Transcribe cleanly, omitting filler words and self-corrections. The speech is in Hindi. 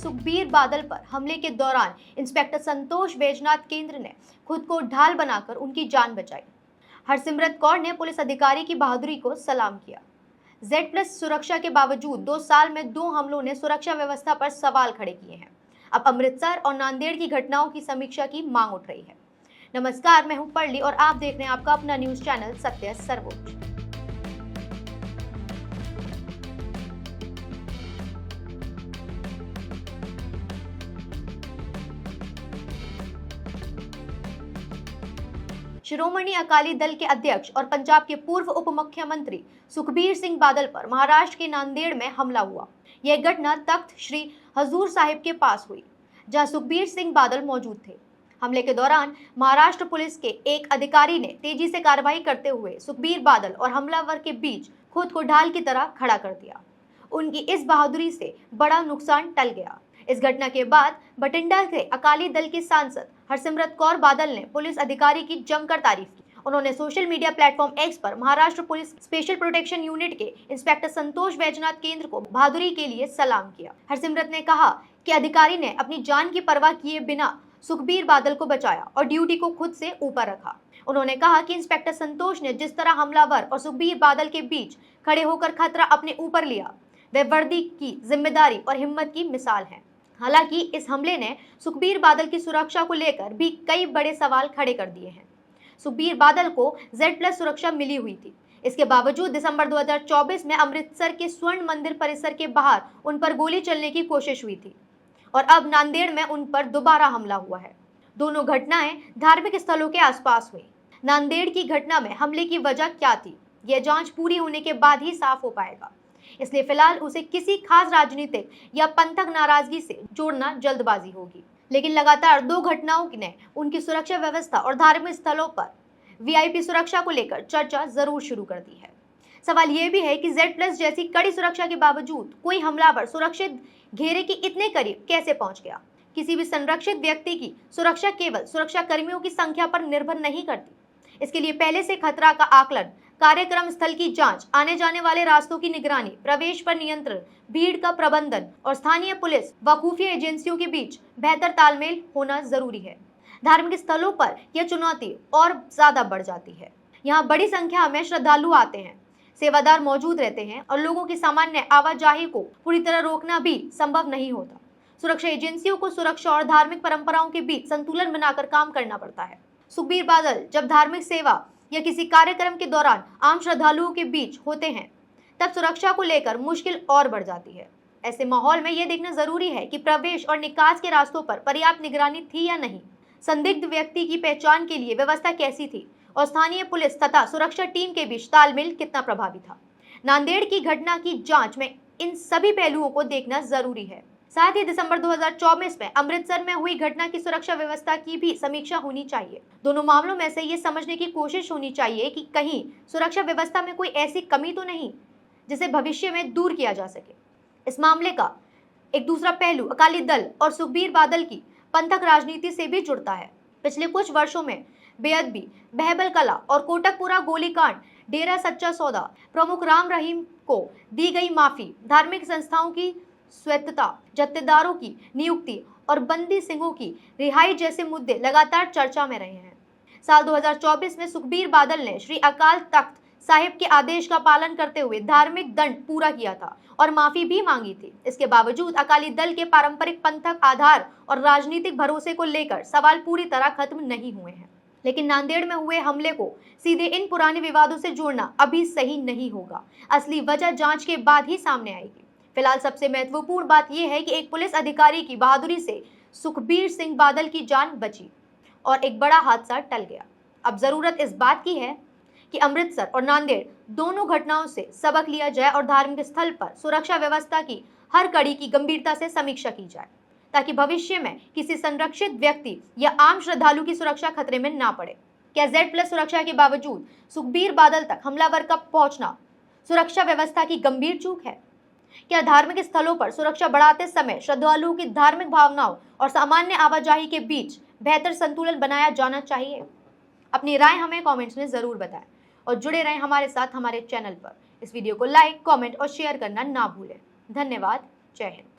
सुखबीर बादल पर हमले के दौरान इंस्पेक्टर संतोष वैजनाथ केंद्र ने खुद को ढाल बनाकर उनकी जान बचाई। हरसिमरत कौर ने पुलिस अधिकारी की बहादुरी को सलाम किया। Z+ सुरक्षा के बावजूद 2 साल में 2 हमलों ने सुरक्षा व्यवस्था पर सवाल खड़े किए हैं। अब अमृतसर और नांदेड़ की घटनाओं की समीक्षा की मांग उठ रही है। नमस्कार, मैं हूं पर्ली और आप देख रहे हैं आपका अपना न्यूज चैनल सत्य सर्वोच्च। शिरोमणि अकाली दल के अध्यक्ष और पंजाब के पूर्व उप मुख्यमंत्री सुखबीर सिंह बादल पर महाराष्ट्र के नांदेड़ में हमला हुआ। यह घटना तख्त श्री हजूर साहिब के पास हुई, जहां सुखबीर सिंह बादल मौजूद थे। हमले के दौरान महाराष्ट्र पुलिस के एक अधिकारी ने तेजी से कार्रवाई करते हुए सुखबीर बादल और हमलावर के बीच खुद को ढाल की तरह खड़ा कर दिया। उनकी इस बहादुरी से बड़ा नुकसान टल गया। इस घटना के बाद बठिंडा के अकाली दल के सांसद हरसिमरत कौर बादल ने पुलिस अधिकारी की जमकर तारीफ की। उन्होंने सोशल मीडिया प्लेटफॉर्म X पर Maharashtra police special protection unit के इंस्पेक्टर संतोष वैजनाथ केंद्र को बहादुरी के लिए सलाम किया। हरसिमरत ने कहा कि अधिकारी ने अपनी जान की परवाह किए बिना सुखबीर बादल को बचाया और ड्यूटी को खुद से ऊपर रखा। उन्होंने कहा कि इंस्पेक्टर संतोष ने जिस तरह हमलावर और सुखबीर बादल के बीच खड़े होकर खतरा अपने ऊपर लिया, वह वर्दी की जिम्मेदारी और हिम्मत की मिसाल है। हालांकि इस हमले ने सुखबीर बादल की सुरक्षा को लेकर भी कई बड़े सवाल खड़े कर दिए हैं। सुखबीर बादल को Z+ सुरक्षा मिली हुई थी। इसके बावजूद दिसंबर 2024 में अमृतसर के स्वर्ण मंदिर परिसर के बाहर उन पर गोली चलने की कोशिश हुई थी और अब नांदेड़ में उन पर दोबारा हमला हुआ है। दोनों घटनाएं धार्मिक स्थलों के आसपास हुई। नांदेड़ की घटना में हमले की वजह क्या थी, यह जांच पूरी होने के बाद ही साफ हो पाएगा। इसलिए फिलहाल उसे किसी खास राजनीतिक या पंथक नाराजगी से जोड़ना जल्दबाजी होगी। लेकिन लगातार 2 घटनाओं ने उनकी सुरक्षा व्यवस्था और धार्मिक स्थलों पर VIP सुरक्षा को लेकर चर्चा जरूर शुरू कर दी है। सवाल यह भी है कि Z+ जैसी कड़ी सुरक्षा के बावजूद कोई हमलावर सुरक्षित घेरे के इतने करीब कैसे पहुंच गया। किसी भी संरक्षित व्यक्ति की सुरक्षा केवल सुरक्षा कर्मियों की संख्या पर निर्भर नहीं करती। इसके लिए पहले से खतरा का आकलन, कार्यक्रम स्थल की जांच, आने जाने वाले रास्तों की निगरानी, प्रवेश पर नियंत्रण, भीड़ का प्रबंधन और स्थानीय पुलिस व खुफिया एजेंसियों के बीच बेहतर तालमेल होना जरूरी है। धार्मिक स्थलों पर यह चुनौती और ज्यादा बढ़ जाती है। यहाँ बड़ी संख्या में श्रद्धालु आते हैं, सेवादार मौजूद रहते हैं और लोगों की सामान्य आवाजाही को पूरी तरह रोकना भी संभव नहीं होता। सुरक्षा एजेंसियों को सुरक्षा और धार्मिक परंपराओं के बीच संतुलन बनाकर काम करना पड़ता है। सुखबीर बादल जब धार्मिक सेवा या किसी कार्यक्रम के दौरान आम श्रद्धालुओं के बीच होते हैं, तब सुरक्षा को लेकर मुश्किल और बढ़ जाती है। ऐसे माहौल में यह देखना जरूरी है कि प्रवेश और निकास के रास्तों पर पर्याप्त निगरानी थी या नहीं, संदिग्ध व्यक्ति की पहचान के लिए व्यवस्था कैसी थी और स्थानीय पुलिस तथा सुरक्षा टीम के बीच तालमेल कितना प्रभावी था। नांदेड़ की घटना की जांच में इन सभी पहलुओं को देखना जरूरी है। साथ ही दिसंबर 2024 में अमृतसर में हुई घटना की सुरक्षा व्यवस्था की भी समीक्षा होनी चाहिए। दोनों मामलों में से ये समझने की कोशिश होनी चाहिए कि कहीं सुरक्षा व्यवस्था में कोई ऐसी कमी तो नहीं जिसे भविष्य में दूर किया जा सके। इस मामले का एक दूसरा पहलू अकाली दल और सुखबीर बादल की पंथक राजनीति से भी जुड़ता है। पिछले कुछ वर्षों में बेअदबी, बहबल कला और कोटकपुरा गोलीकांड, डेरा सच्चा सौदा, प्रमुख राम रहीम को दी गई माफी, धार्मिक संस्थाओं की स्वायत्तता, जत्थेदारों की नियुक्ति और बंदी सिंहों की रिहाई जैसे मुद्दे लगातार चर्चा में रहे हैं। साल 2024 में सुखबीर बादल ने श्री अकाल तख्त साहिब के आदेश का पालन करते हुए धार्मिक दंड पूरा किया था और माफी भी मांगी थी। इसके बावजूद अकाली दल के पारंपरिक पंथक आधार और राजनीतिक भरोसे को लेकर सवाल पूरी तरह खत्म नहीं हुए हैं। लेकिन नांदेड़ में हुए हमले को सीधे इन पुराने विवादों से जोड़ना अभी सही नहीं होगा। असली वजह जांच के बाद ही सामने आएगी। फिलहाल सबसे महत्वपूर्ण बात यह है कि एक पुलिस अधिकारी की बहादुरी से सुखबीर सिंह बादल की जान बची और एक बड़ा हादसा टल गया। अब जरूरत इस बात की है कि अमृतसर और नांदेड़ दोनों घटनाओं से सबक लिया जाए और धार्मिक स्थल पर सुरक्षा व्यवस्था की हर कड़ी की गंभीरता से समीक्षा की जाए, ताकि भविष्य में किसी संरक्षित व्यक्ति या आम श्रद्धालु की सुरक्षा खतरे में ना पड़े। क्या Z+ सुरक्षा के बावजूद सुखबीर बादल तक हमलावर का पहुंचना सुरक्षा व्यवस्था की गंभीर चूक है? क्या धार्मिक स्थलों पर सुरक्षा बढ़ाते समय श्रद्धालुओं की धार्मिक भावनाओं और सामान्य आवाजाही के बीच बेहतर संतुलन बनाया जाना चाहिए? अपनी राय हमें कमेंट्स में जरूर बताएं और जुड़े रहें हमारे साथ हमारे चैनल पर। इस वीडियो को लाइक, कमेंट और शेयर करना ना भूलें। धन्यवाद। जय हिंद।